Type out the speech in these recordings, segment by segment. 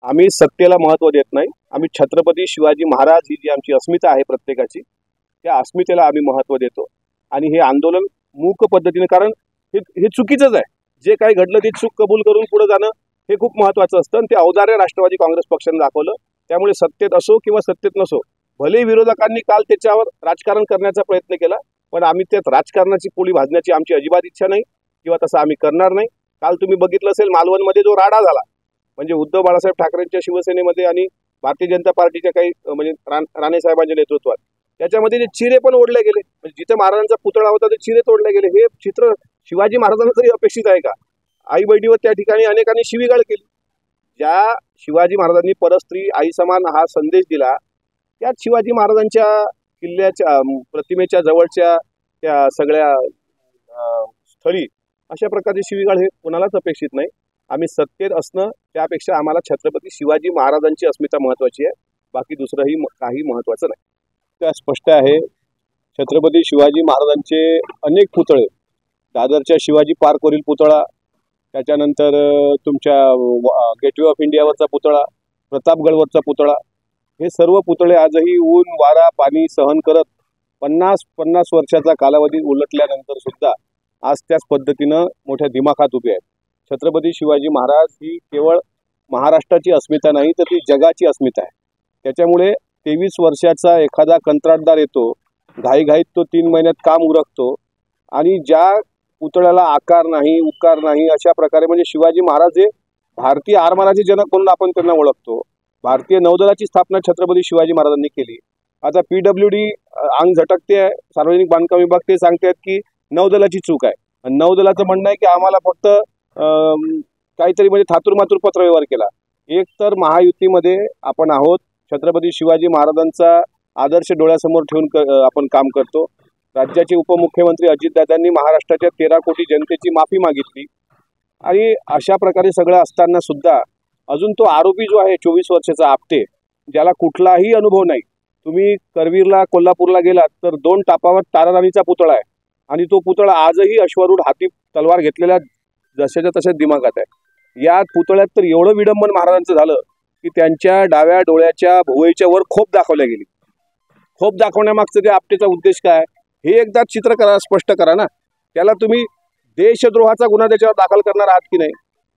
आम्ही सत्तेला महत्त्व देत नाही. आम्ही छत्रपती शिवाजी महाराज ही जी आमची अस्मिता आहे प्रत्येकाची, त्या अस्मितेला आम्ही महत्त्व देतो. आणि हे आंदोलन मूक पद्धतीने, कारण हे चुकीचंच आहे. जे काही घडलं ते चूक कबूल करून पुढे जाणं हे खूप महत्त्वाचं असतं आणि ते औदार्य राष्ट्रवादी काँग्रेस पक्षाने दाखवलं. त्यामुळे सत्तेत असो किंवा सत्तेत नसो, भले विरोधकांनी काल त्याच्यावर राजकारण करण्याचा प्रयत्न केला, पण आम्ही त्यात राजकारणाची पोळी भाजण्याची आमची अजिबात इच्छा नाही किंवा तसं आम्ही करणार नाही. काल तुम्ही बघितलं असेल मालवणमध्ये जो राडा झाला, म्हणजे उद्धव बाळासाहेब ठाकरेंच्या शिवसेनेमध्ये आणि भारतीय जनता पार्टीच्या काही म्हणजे राणे साहेबांच्या नेतृत्वात, त्याच्यामध्ये जे चिरे पण ओढले गेले, म्हणजे जिथे महाराजांचा पुतळा होता ते चिरे तोडले गेले. हे चित्र शिवाजी महाराजांना तरी अपेक्षित आहे का? आई बहिणीवर त्या ठिकाणी अनेकांनी शिवीगाळ केली. ज्या शिवाजी महाराजांनी परस्त्री आई समान हा संदेश दिला, त्यात शिवाजी महाराजांच्या किल्ल्याच्या प्रतिमेच्या जवळच्या त्या सगळ्या स्थळी अशा प्रकारची शिवीगाळ हे कोणालाच अपेक्षित नाही. आम्ही सत्तेत असणं त्यापेक्षा आम्हाला छत्रपती शिवाजी महाराजांची अस्मिता महत्त्वाची आहे, बाकी दुसरंही काही महत्त्वाचं नाही. त्या स्पष्ट आहे. छत्रपती शिवाजी महाराजांचे अनेक पुतळे, दादरच्या शिवाजी पार्कवरील पुतळा, त्याच्यानंतर तुमच्या गेटवे ऑफ इंडियावरचा पुतळा, प्रतापगडवरचा पुतळा, हे सर्व पुतळे आजही ऊन वारा पाणी सहन करत 50 वर्षाचा कालावधी उलटल्यानंतर सुद्धा आज त्याच पद्धतीनं मोठ्या दिमाखात उभे आहेत. छत्रपती शिवाजी महाराज ही केवळ महाराष्ट्राची अस्मिता नाही, तर ती जगाची अस्मिता आहे. त्याच्यामुळे 23 वर्षाचा एखादा कंत्राटदार येतो, घाईघाईत तो 3 महिन्यात काम उरकतो आणि ज्या पुतळ्याला आकार नाही उकार नाही अशा प्रकारे, म्हणजे शिवाजी महाराज हे भारतीय आरमाराचे जनक म्हणून आपण त्यांना ओळखतो. भारतीय नौदलाची स्थापना छत्रपती शिवाजी महाराजांनी केली. आता PWD अंग झटकते आहे, सार्वजनिक बांधकाम विभाग ते सांगतात की नौदलाची चूक आहे. नौदलाचं म्हणणं आहे की आम्हाला फक्त काहीतरी म्हणजे थातुरमातुर पत्रव्यवहार केला. एक तर महायुतीमध्ये आपण आहोत, छत्रपती शिवाजी महाराजांचा आदर्श डोळ्यासमोर ठेवून आपण काम करतो. राज्याचे उपमुख्यमंत्री अजितदादांनी महाराष्ट्राच्या 13 कोटी जनतेची माफी मागितली आणि अशा प्रकारे सगळं असताना सुद्धा अजून तो आरोपी जो आहे 24 वर्षाचा आपटे, ज्याला कुठलाही अनुभव नाही. तुम्ही करवीरला कोल्हापूरला गेलात तर 2 टापावर ताराराणीचा पुतळा आहे आणि तो पुतळा आजही अश्वारूढ हाती तलवार घेतलेल्या जशाच्या तशाच दिमागात आहे. या पुतळ्यात तर एवढं विडंबन महाराजांचं झालं की त्यांच्या डाव्या डोळ्याच्या भुवईच्या वर खोप दाखवल्या गेली. खोप दाखवण्यामागचं ते आपटेचा उद्देश काय हे एकदा चित्र करा, स्पष्ट करा ना. त्याला तुम्ही देशद्रोहाचा गुन्हा त्याच्यावर दाखल करणार आहात की नाही?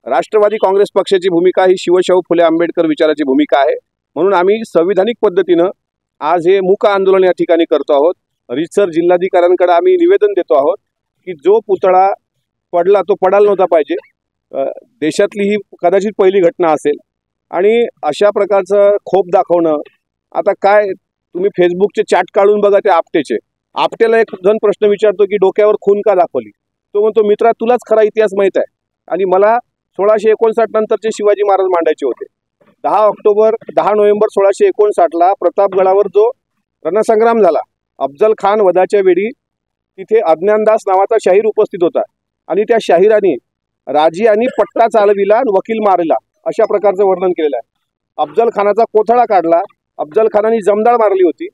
राष्ट्रवादी काँग्रेस पक्षाची भूमिका ही शिवशाहू फुले आंबेडकर विचाराची भूमिका आहे. म्हणून आम्ही संविधानिक पद्धतीनं आज हे मूक आंदोलन या ठिकाणी करतो आहोत. रीतसर जिल्हाधिकाऱ्यांकडे आम्ही निवेदन देतो आहोत की जो पुतळा पडला तो पडायला नव्हता पाहिजे. देशातली ही कदाचित पहिली घटना असेल आणि अशा प्रकारचं खोप दाखवणं. आता काय तुम्ही फेसबुकचे चॅट काढून बघा त्या आपटेचे. आपटेला एक जण प्रश्न विचारतो की डोक्यावर खून का दाखवली? तो म्हणतो मित्रा तुलाच खरा इतिहास माहीत आहे आणि मला 1659 नंतरचे शिवाजी महाराज मांडायचे होते. 10 नोव्हेंबर 1659ला प्रतापगडावर जो रणसंग्राम झाला, अफजल खान वधाच्या वेळी तिथे अज्ञानदास नावाचा शाहीर उपस्थित होता आणि त्या शाहिराने राजी आणि पट्टा चालविला आणि वकील मारला अशा प्रकारचं वर्णन केलेलं आहे. अफजल खानाचा कोथळा काढला, अफजल खानाने जमदाळ मारली होती,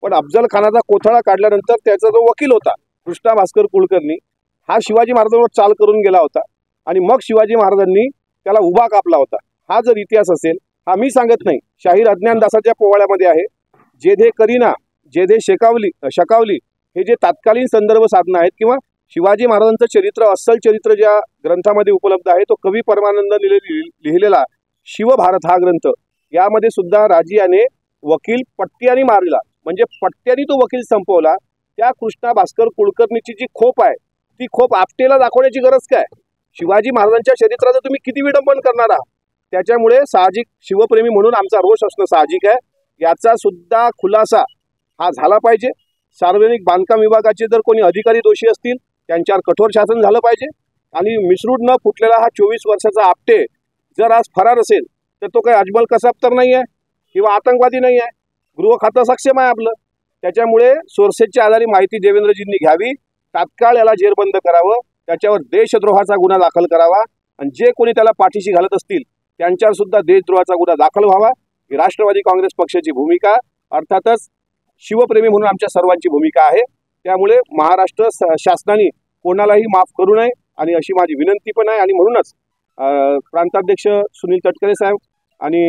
पण अफजल खानाचा कोथळा काढल्यानंतर त्याचा जो वकील होता कृष्णा भास्कर कुलकर्णी हा शिवाजी महाराजांवर चाल करून गेला होता आणि मग शिवाजी महाराजांनी त्याला उभा कापला होता. हा जर इतिहास असेल, हा मी सांगत नाही, शाहीर अज्ञानदासाच्या पोवाड्यामध्ये आहे. जेधे करीना जेधे शकावली हे जे तत्कालीन संदर्भ साधनं आहेत किंवा शिवाजी महाराजांचं चरित्र, अस्सल चरित्र ज्या ग्रंथामध्ये उपलब्ध आहे, तो कवी परमानंद लिहिलेला शिवभारत हा ग्रंथ, यामध्ये सुद्धा राजियाने वकील पट्ट्याने मारला, म्हणजे पट्ट्याने तो वकील संपवला. त्या कृष्णा भास्कर कुलकर्णीची जी खोप आहे ती खोप आपटेला दाखवण्याची गरज काय? शिवाजी महाराजांच्या चरित्राचं तुम्ही किती विडंबन करणार आहात? त्याच्यामुळे साहजिक शिवप्रेमी म्हणून आमचा रोष असणं साहजिक आहे. याचा सुद्धा खुलासा हा झाला पाहिजे. सार्वजनिक बांधकाम विभागाचे जर कोणी अधिकारी दोषी असतील त्यांच्यावर कठोर शासन झालं पाहिजे आणि मिसरूड न फुटलेला हा 24 वर्षाचा आपटे जर आज फरार असेल तर तो काही अजमल कसाब तर नाही आहे किंवा आतंकवादी नाही आहे. गृह खातं सक्षम आहे आपलं. त्याच्यामुळे सोर्सेसच्या आधारे माहिती देवेंद्रजींनी घ्यावी, तात्काळ याला जेरबंद करावं, त्याच्यावर देशद्रोहाचा गुन्हा दाखल करावा आणि जे कोणी त्याला पाठीशी घालत असतील त्यांच्यावर सुद्धा देशद्रोहाचा गुन्हा दाखल व्हावा. ही राष्ट्रवादी काँग्रेस पक्षाची भूमिका, अर्थातच शिवप्रेमी म्हणून आमच्या सर्वांची भूमिका आहे. त्यामुळे महाराष्ट्र शासनाने कोणालाही माफ करू नये आणि अशी माझी विनंती पण आहे. आणि म्हणूनच प्रांताध्यक्ष सुनील तटकरे साहेब, आणि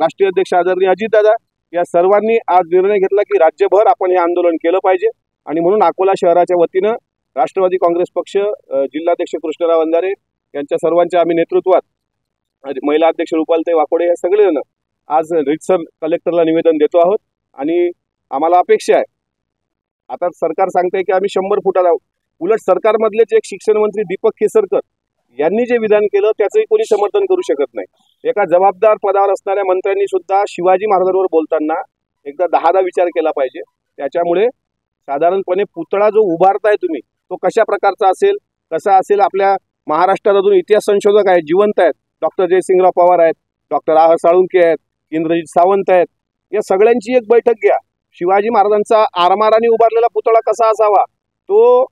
राष्ट्रीय अध्यक्ष आदरणीय अजितदादा या सर्वांनी आज निर्णय घेतला की राज्यभर आपण हे आंदोलन केलं पाहिजे आणि म्हणून अकोला शहराच्या वतीनं राष्ट्रवादी काँग्रेस पक्ष जिल्हाध्यक्ष कृष्णराव अंधारे यांच्या सर्वांच्या आम्ही नेतृत्वात महिला अध्यक्ष रुपालताई वाकोडे हे सगळेजण आज रितसर कलेक्टरला निवेदन देतो आहोत आणि आम्हाला अपेक्षा आहे, आता सरकार सांगते की आम्ही 100 फुटात आहोत, उलट सरकारमधलेच एक शिक्षण मंत्री दीपक केसरकर यांनी जे विधान केलं त्याचंही कोणी समर्थन करू शकत नाही. एका जबाबदार पदावर असणाऱ्या मंत्र्यांनी सुद्धा शिवाजी महाराजांवर बोलताना एकदा 10दा विचार केला पाहिजे. त्याच्यामुळे साधारणपणे पुतळा जो उभारताय तुम्ही तो कशा प्रकारचा असेल, कसा असेल, आपल्या महाराष्ट्रात अजून इतिहास संशोधक आहेत, जिवंत आहेत, डॉक्टर जयसिंगराव पवार आहेत, डॉक्टर आह साळुंके आहेत, इंद्रजित सावंत आहेत, या सगळ्यांची एक बैठक घ्या. शिवाजी महाराजांचा आरमाराने उभारलेला पुतळा कसा असावा, तो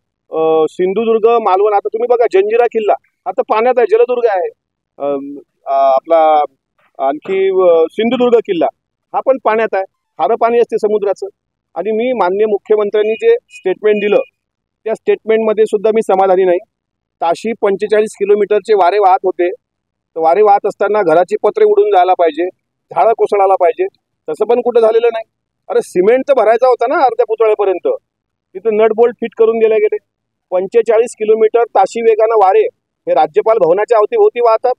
सिंधुदुर्ग, मालवण, आता तुम्ही बघा जंजिरा किल्ला आता पाण्यात आहे, जलदुर्ग आहे, आपला आणखी सिंधुदुर्ग किल्ला हा पण पाण्यात आहे, खारं पाणी असते समुद्राचं. आणि मी माननीय मुख्यमंत्र्यांनी जे स्टेटमेंट दिलं त्या स्टेटमेंटमध्ये सुद्धा मी समाधानी नाही. ताशी 45 किलोमीटरचे वारे वाहत होते, तर वारे वाहत असताना घराची पत्रे उडून जायला पाहिजे, झाडं कोसळायला पाहिजे, तसं पण कुठं झालेलं नाही. अरे सिमेंट तर भरायचा होता ना अर्ध्या पुतळ्यापर्यंत, तिथं नट बोल्ट फिट करून दिले गेले. 45 किलोमीटर ताशी वेगानं वारे हे राज्यपाल भवनाच्या अवतीभोवती वाहतात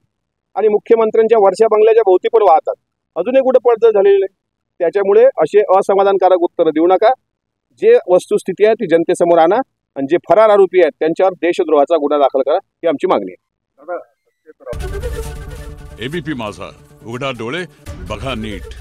आणि मुख्यमंत्र्यांच्या वर्षा बंगल्याच्या भोवती पण वाहतात, अजूनही कुठे पडझड झालेली नाही. त्याच्यामुळे असे असमाधानकारक उत्तरं देऊ नका. जे वस्तुस्थिती आहे ती जनतेसमोर आणा आणि जे फरार आरोपी आहेत त्यांच्यावर देशद्रोहाचा गुन्हा दाखल करा, ही आमची मागणी आहे. एबीपी माझा, उघडा डोळे बघा नीट.